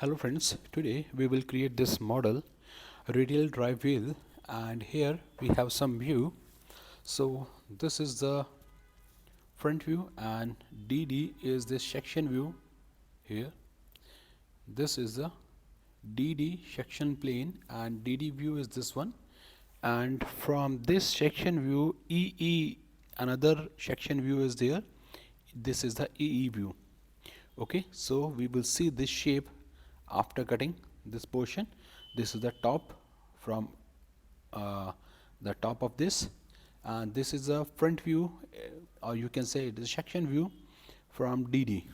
Hello friends, today we will create this model radial drive wheel, and here we have some view. So this is the front view and DD is this section view here. This is the DD section plane and DD view is this one, and from this section view EE another section view is there. This is the EE view. Okay, so we will see this shape after cutting this portion. This is the top from the top of this, and this is a front view, or you can say it is section view from DD.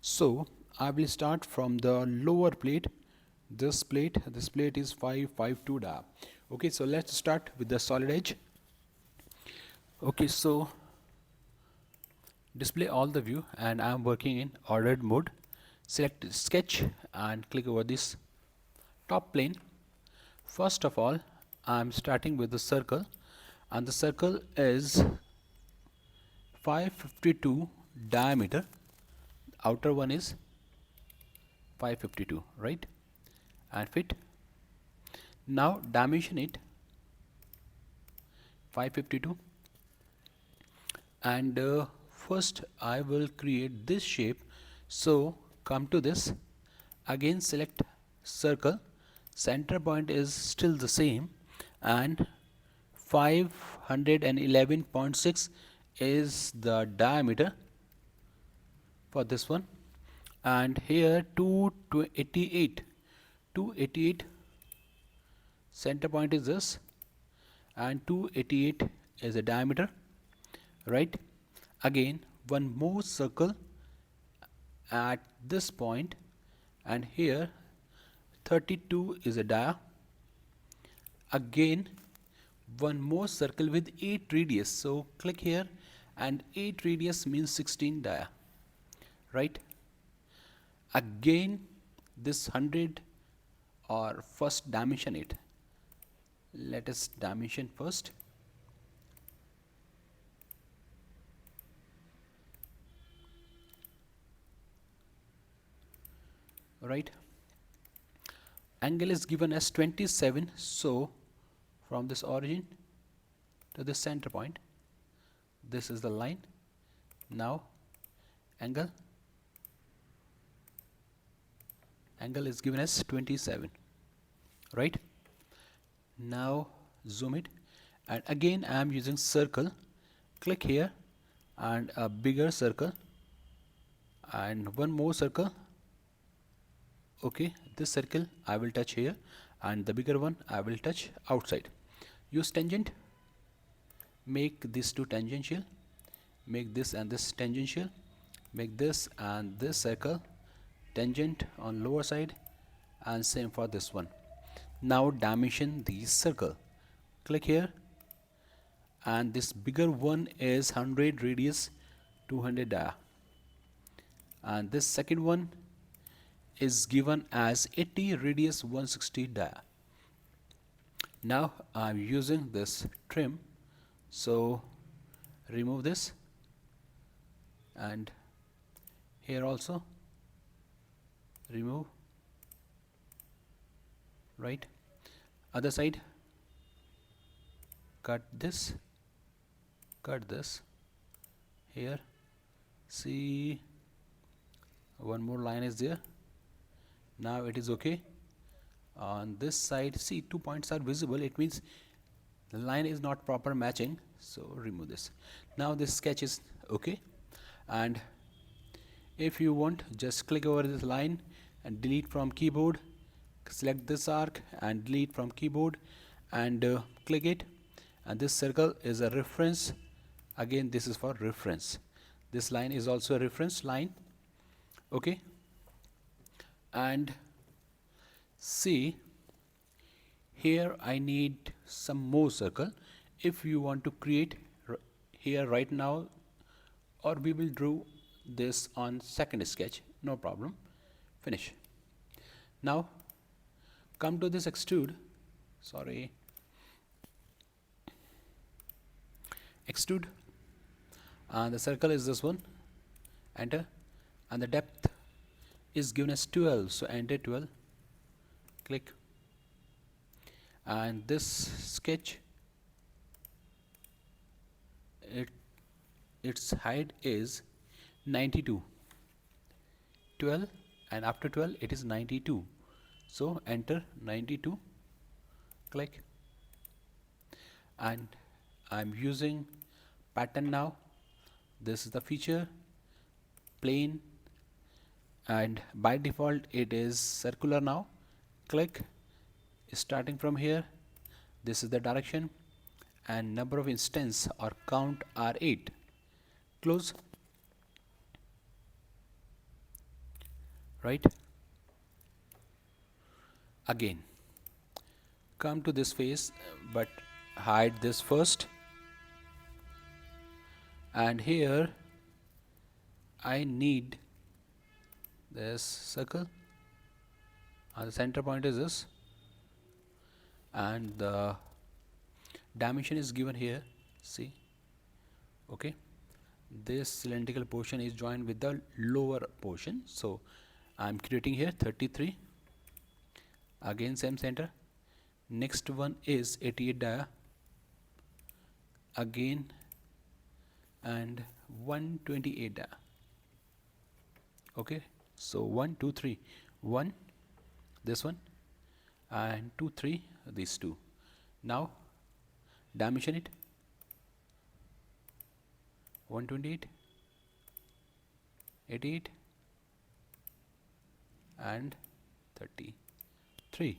So I will start from the lower plate. This plate is 552 da. Okay, so let's start with the solid edge. Okay, so display all the view, and I am working in ordered mode. Select sketch and click over this top plane. First of all, I am starting with the circle, and the circle is 552 diameter. Outer one is 552, right? And fit. Now dimension it 552, and first I will create this shape. So come to this, again select circle, center point is still the same, and 511.6 is the diameter for this one, and here 288 center point is this, and 288 is the diameter, right? Again one more circle at this point, and here 32 is a dia. Again one more circle with 8 radius, so click here, and 8 radius means 16 dia, right? Again this 100, or first dimension it. Let us dimension first. Right, angle is given as 27, so from this origin to the center point, this is the line. Now angle is given as 27, right? Now zoom it, and again I am using circle. Click here, and a bigger circle, and one more circle. Okay, this circle I will touch here, and the bigger one I will touch outside. Use tangent, make these two tangential, make this and this tangential, make this and this circle tangent on lower side, and same for this one. Now dimension the circle. Click here, and this bigger one is 100 radius 200 dia, and this second one is given as 80 radius 160 dia. Now I am using this trim, so remove this, and here also remove, right? Other side, cut this, here. See, one more line is there. Now it is okay. On this side, see, 2 points are visible, it means the line is not proper matching, so remove this. Now this sketch is okay, and if you want, just click over this line and delete from keyboard. Select this arc and delete from keyboard, and click it, and this circle is a reference. Again this is for reference. This line is also a reference line. Okay, and see, here I need some more circle. If you want to create here right now, or we will draw this on second sketch, no problem. Finish. Now come to this extrude, extrude, and the circle is this one. Enter, and the depth is given as 12, so enter 12, click, and this sketch, its height is 92, 12, and after 12 it is 92, so enter 92, click, and I'm using pattern now. This is the feature, plane, and by default it is circular now. Click, starting from here, this is the direction, and number of instance or count are 8. Close, right? Again, come to this face, but hide this first, and here I need this circle, and the center point is this, and the dimension is given here, see, okay. This cylindrical portion is joined with the lower portion, so I'm creating here 33, again same center. Next one is 88 dia, again, and 128 dia, okay. So 1 2 3, 1 this one, and 2 3 these two. Now dimension it, 128, 88, and 33.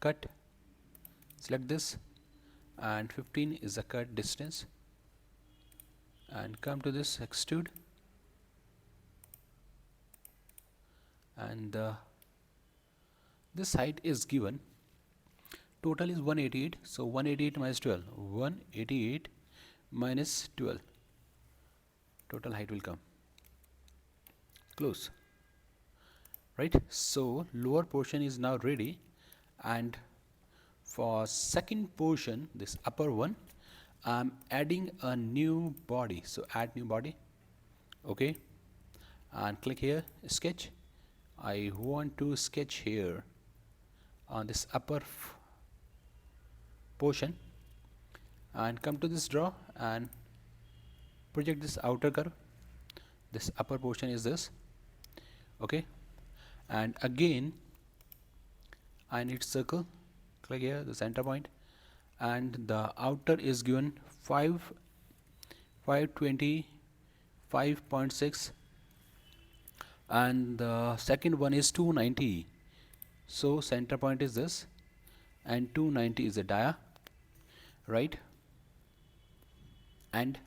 Cut, select this, and 15 is the cut distance, and come to this extrude, and this height is given, total is 188, so 188 minus 12, 188 minus 12, total height will come. Close, right? So lower portion is now ready, and for second portion, this upper one, I'm adding a new body, so add new body, okay, and click here, sketch. I want to sketch here on this upper portion, and come to this draw and project this outer curve. This upper portion is this, okay, and again I need circle, click here, the center point, and the outer is given 525.6, and the second one is 290, so center point is this, and 290 is the dia, right? And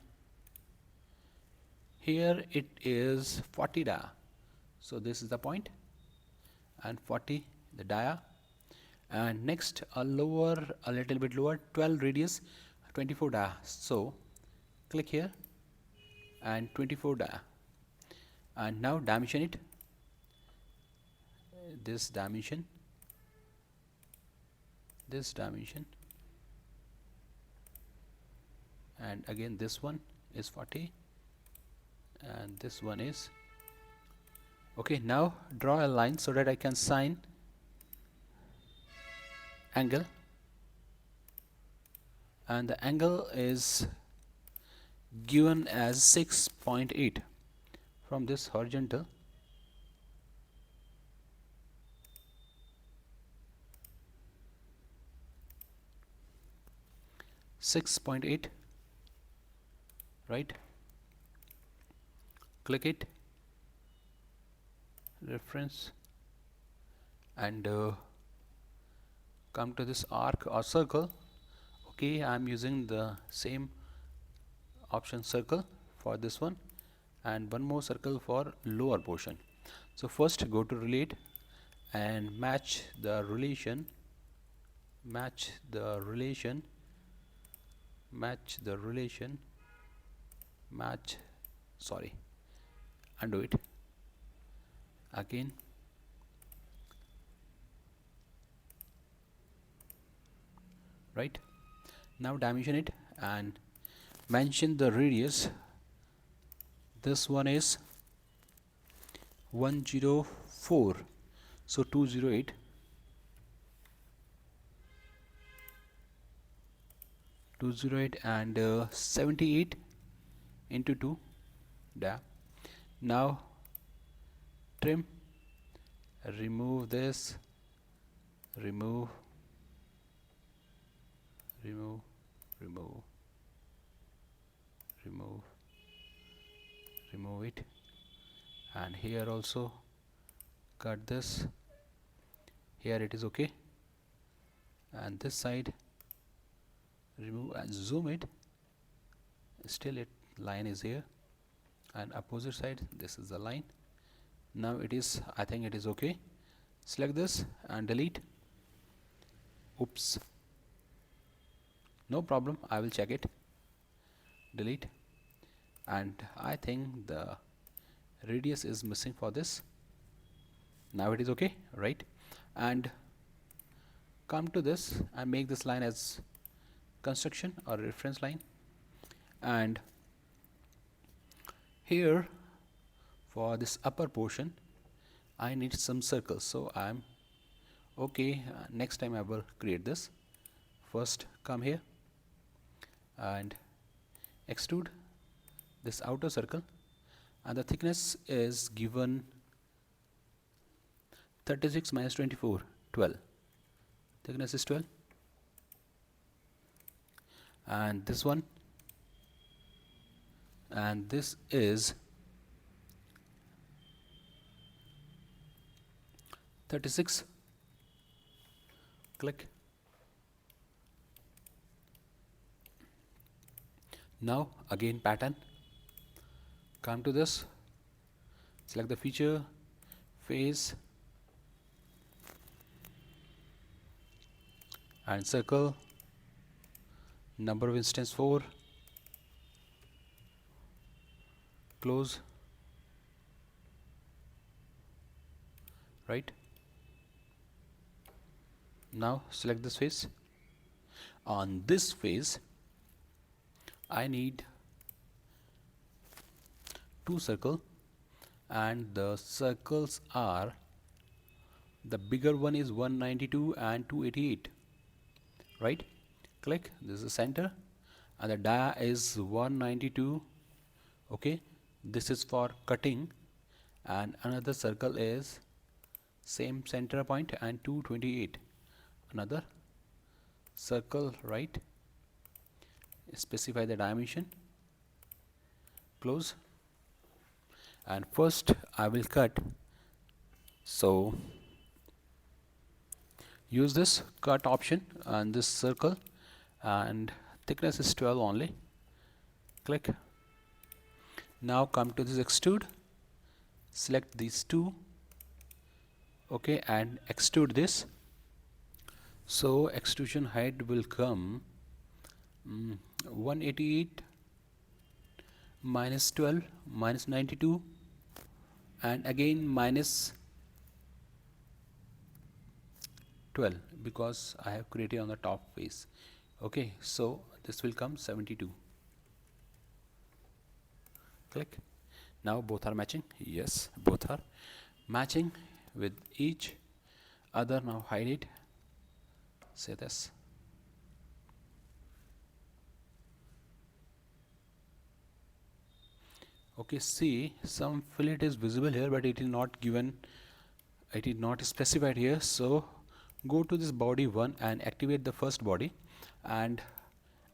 here it is 40 dia, so this is the point, and 40 the dia, and next a little bit lower, 12 radius, 24 dia, so click here and 24 dia, and now dimension it, this dimension, and again this one is 40, and this one is okay. Now draw a line so that I can sign angle, and the angle is given as 6.8 from this horizontal, right? Click it, reference, and come to this arc or circle, okay. I'm using the same option, circle, for this one, and one more circle for lower portion. So first go to relate and match the relation, sorry, undo it again, right? Now dimension it and mention the radius this one is 104, so 208, 208 and 78 into 2. Yeah. Now trim, remove this, remove, remove, remove, remove, remove it, and here also cut this. Here it is okay, and this side remove and zoom it. Still it line is here, and opposite side this is the line. Now it is, I think it is okay. Select this and delete. Oops, no problem, I will check it. Delete, and I think the radius is missing for this. Now it is okay, right? And come to this and make this line as construction or reference line, and here for this upper portion I need some circles, so I'm okay. Next time I will create this. First come here and extrude this outer circle, and the thickness is given 36 minus 24, 12. Thickness is 12, and this one, and this is 36. Click. Now again pattern, come to this, select the feature, face, and circle, number of instance 4, close, right? Now select this face. On this face I need 2 circles, and the circles are, the bigger one is 192 and 288, right? Click, this is the center, and the dia is 192. Okay, this is for cutting, and another circle is same center point and 228, another circle, right? Specify the dimension, close, and first I will cut, so use this cut option on this circle, and thickness is 12 only. Click. Now come to this extrude, select these two, okay, and extrude this. So extrusion height will come 188 minus 12 minus 92, and again minus 12 because I have created on the top face. Okay, so this will come 72. Click. Now both are matching. Yes, both are matching with each other. Now hide it. Say this. Okay, see, some fillet is visible here, but it is not given, it is not specified here. So go to this body 1 and activate the first body and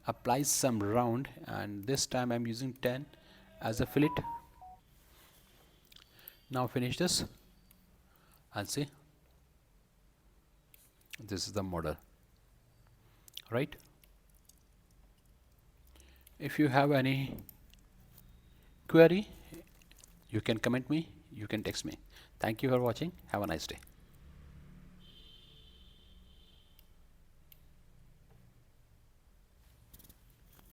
apply some round, and this time I'm using 10 as a fillet. Now finish this and see, this is the model, right? If you have any query, you can comment me, you can text me. Thank you for watching. Have a nice day.